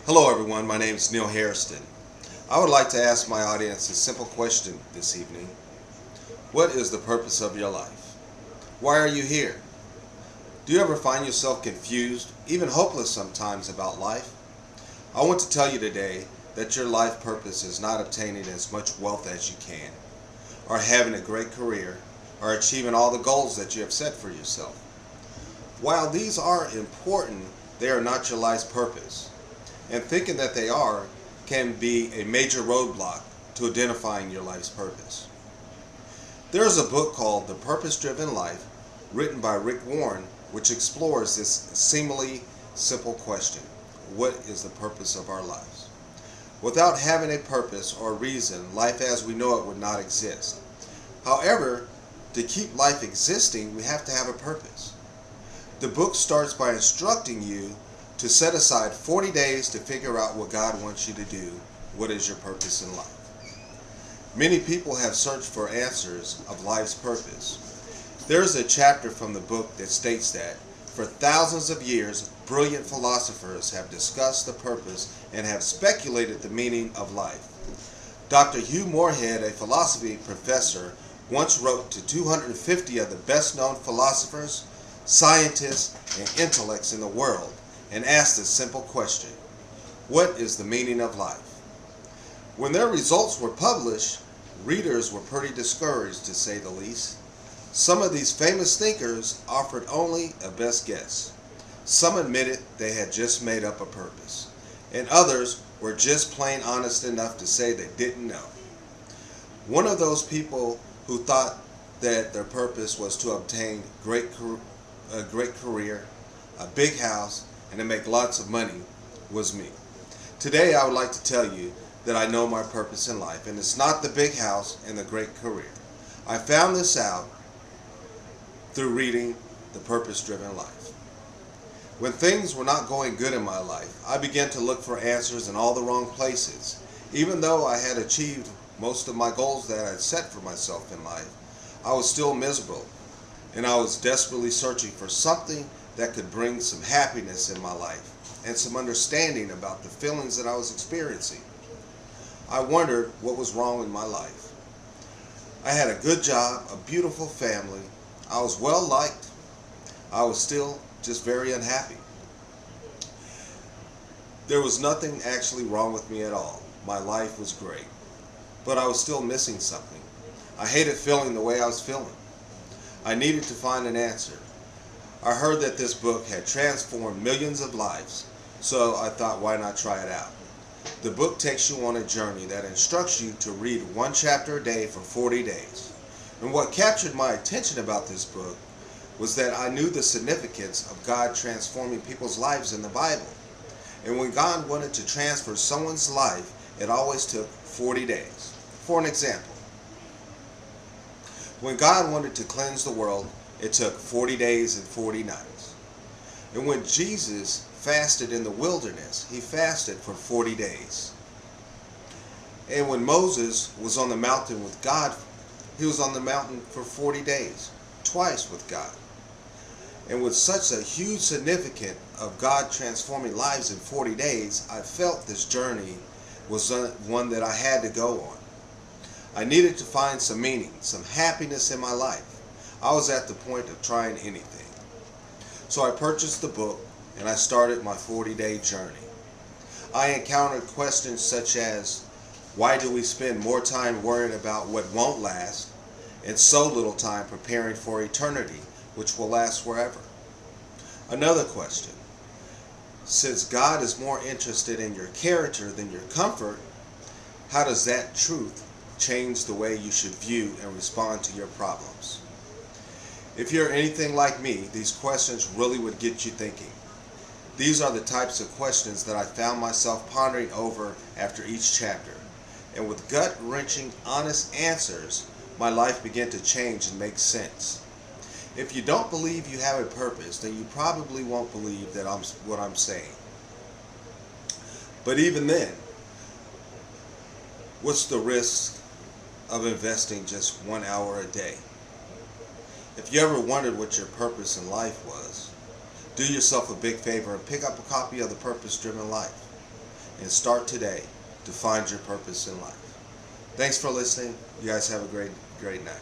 Hello everyone, my name is Neil Hairston. I would like to ask my audience a simple question this evening. What is the purpose of your life? Why are you here? Do you ever find yourself confused, even hopeless sometimes about life? I want to tell you today that your life purpose is not obtaining as much wealth as you can, or having a great career, or achieving all the goals that you have set for yourself. While these are important, they are not your life's purpose. And thinking that they are can be a major roadblock to identifying your life's purpose. There is a book called The Purpose Driven Life, written by Rick Warren, which explores this seemingly simple question: what is the purpose of our lives? Without having a purpose or reason, life as we know it would not exist. However, to keep life existing, we have to have a purpose. The book starts by instructing you to set aside 40 days to figure out what God wants you to do. What is your purpose in life? Many people have searched for answers of life's purpose. There's a chapter from the book that states that for thousands of years, brilliant philosophers have discussed the purpose and have speculated the meaning of life. Dr. Hugh Moorhead, a philosophy professor, once wrote to 250 of the best-known philosophers, scientists, and intellects in the world and asked a simple question: what is the meaning of life? When their results were published, readers were pretty discouraged, to say the least. Some of these famous thinkers offered only a best guess. Some admitted they had just made up a purpose, and others were just plain honest enough to say they didn't know. One of those people who thought that their purpose was to obtain a great career, a big house, and to make lots of money was me. Today I would like to tell you that I know my purpose in life, and it's not the big house and the great career. I found this out through reading The Purpose Driven Life. When things were not going good in my life, I began to look for answers in all the wrong places. Even though I had achieved most of my goals that I had set for myself in life, I was still miserable, and I was desperately searching for something that could bring some happiness in my life and some understanding about the feelings that I was experiencing. I wondered what was wrong in my life. I had a good job, a beautiful family, I was well liked. I was still just very unhappy. There was nothing actually wrong with me at all. My life was great, but I was still missing something. I hated feeling the way I was feeling. I needed to find an answer. I heard that this book had transformed millions of lives, so I thought, why not try it out? The book takes you on a journey that instructs you to read one chapter a day for 40 days. And what captured my attention about this book was that I knew the significance of God transforming people's lives in the Bible. And when God wanted to transfer someone's life, it always took 40 days. For an example, when God wanted to cleanse the world, it took 40 days and 40 nights. And when Jesus fasted in the wilderness, he fasted for 40 days. And when Moses was on the mountain with God, he was on the mountain for 40 days, twice with God. And with such a huge significance of God transforming lives in 40 days, I felt this journey was one that I had to go on. I needed to find some meaning, some happiness in my life. I was at the point of trying anything. So I purchased the book and I started my 40-day journey. I encountered questions such as, why do we spend more time worrying about what won't last and so little time preparing for eternity, which will last forever? Another question, since God is more interested in your character than your comfort, how does that truth change the way you should view and respond to your problems? If you're anything like me, these questions really would get you thinking. These are the types of questions that I found myself pondering over after each chapter. And with gut-wrenching, honest answers, my life began to change and make sense. If you don't believe you have a purpose, then you probably won't believe that what I'm saying. But even then, what's the risk of investing just 1 hour a day? If you ever wondered what your purpose in life was, do yourself a big favor and pick up a copy of The Purpose Driven Life. and start today to find your purpose in life. Thanks for listening. You guys have a great night.